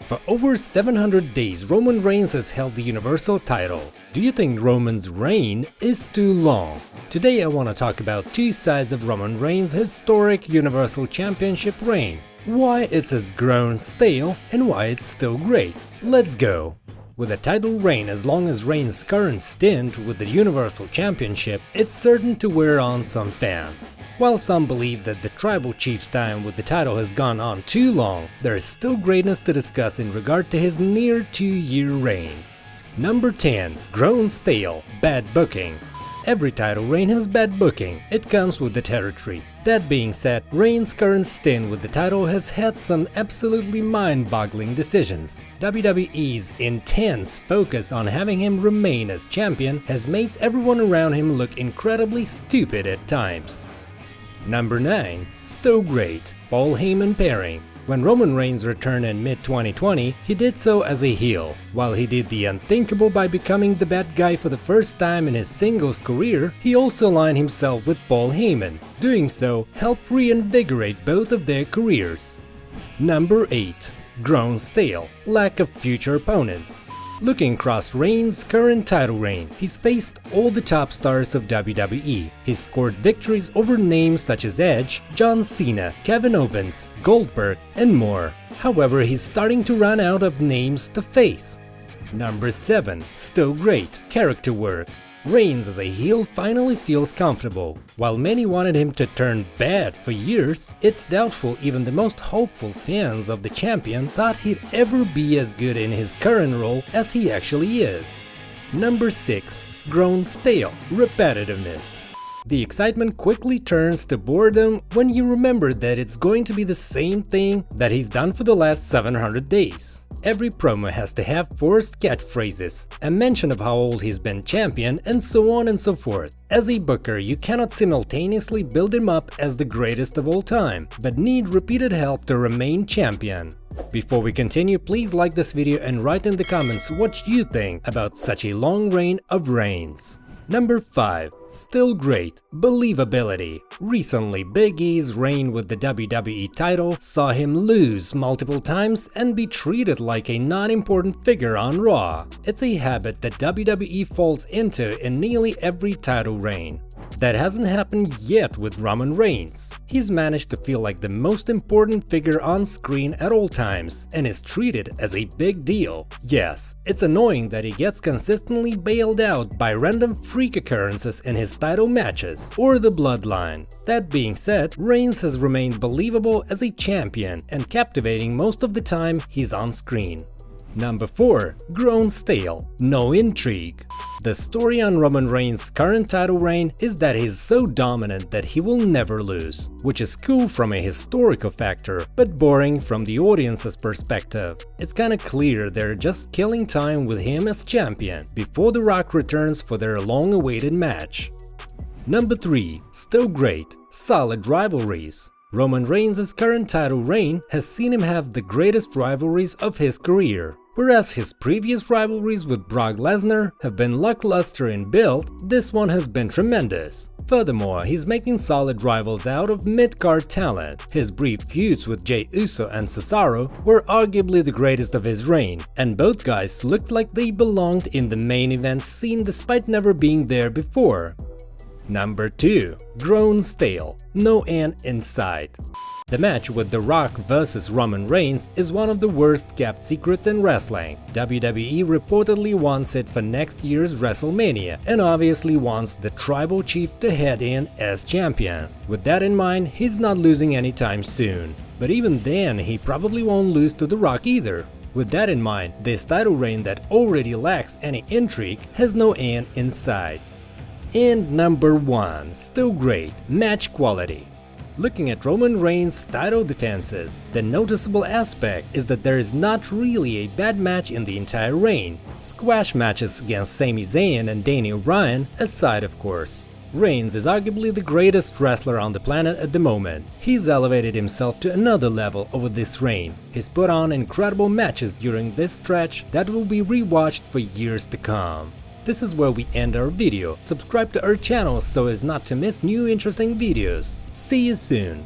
For over 700 days, Roman Reigns has held the Universal title. Do you think Roman's reign is too long? Today I want to talk about two sides of Roman Reigns' historic Universal Championship reign. Why it has grown stale and why it's still great. Let's go! With a title reign as long as Reigns' current stint with the Universal Championship, it's certain to wear on some fans. While some believe that the Tribal Chief's time with the title has gone on too long, there is still greatness to discuss in regard to his near 2-year reign. Number 10. Grown stale. Bad booking. Every title reign has bad booking, it comes with the territory. That being said, Reigns' current stint with the title has had some absolutely mind-boggling decisions. WWE's intense focus on having him remain as champion has made everyone around him look incredibly stupid at times. Number 9. Still great. Paul Heyman pairing. When Roman Reigns returned in mid-2020, he did so as a heel. While he did the unthinkable by becoming the bad guy for the first time in his singles career, he also aligned himself with Paul Heyman. Doing so helped reinvigorate both of their careers. Number 8. Grown stale. Lack of future opponents. Looking across Reigns' current title reign, he's faced all the top stars of WWE. He's scored victories over names such as Edge, John Cena, Kevin Owens, Goldberg, and more. However, he's starting to run out of names to face. Number 7. Still great. Character work. Reigns as a heel finally feels comfortable. While many wanted him to turn bad for years, it's doubtful even the most hopeful fans of the champion thought he'd ever be as good in his current role as he actually is. Number 6. Grown stale. Repetitiveness. The excitement quickly turns to boredom when you remember that it's going to be the same thing that he's done for the last 700 days. Every promo has to have forced catchphrases, a mention of how old he's been champion, and so on and so forth. As a booker, you cannot simultaneously build him up as the greatest of all time, but need repeated help to remain champion. Before we continue, please like this video and write in the comments what you think about such a long reign of Reigns. Number 5. Still great. Believability. Recently, Big E's reign with the WWE title saw him lose multiple times and be treated like a non-important figure on Raw. It's a habit that WWE falls into in nearly every title reign. That hasn't happened yet with Roman Reigns. He's managed to feel like the most important figure on screen at all times and is treated as a big deal. Yes, it's annoying that he gets consistently bailed out by random freak occurrences in his title matches or the bloodline. That being said, Reigns has remained believable as a champion and captivating most of the time he's on screen. Number 4. Grown stale. No intrigue. The story on Roman Reigns' current title reign is that he's so dominant that he will never lose, which is cool from a historical factor, but boring from the audience's perspective. It's kinda clear they're just killing time with him as champion before The Rock returns for their long-awaited match. Number 3. Still great. Solid rivalries. Roman Reigns' current title reign has seen him have the greatest rivalries of his career. Whereas his previous rivalries with Brock Lesnar have been lackluster in build, this one has been tremendous. Furthermore, he's making solid rivals out of mid-card talent. His brief feuds with Jey Uso and Cesaro were arguably the greatest of his reign, and both guys looked like they belonged in the main event scene despite never being there before. Number 2. Grown stale. No end in sight. The match with The Rock vs Roman Reigns is one of the worst kept secrets in wrestling. WWE reportedly wants it for next year's WrestleMania and obviously wants the Tribal Chief to head in as champion. With that in mind, he's not losing anytime soon. But even then, he probably won't lose to The Rock either. With that in mind, this title reign that already lacks any intrigue has no end in sight. And number 1. Still great. Match quality. Looking at Roman Reigns' title defenses, the noticeable aspect is that there is not really a bad match in the entire reign. Squash matches against Sami Zayn and Daniel Bryan aside, of course. Reigns is arguably the greatest wrestler on the planet at the moment. He's elevated himself to another level over this reign. He's put on incredible matches during this stretch that will be rewatched for years to come. This is where we end our video. Subscribe to our channel so as not to miss new interesting videos. See you soon!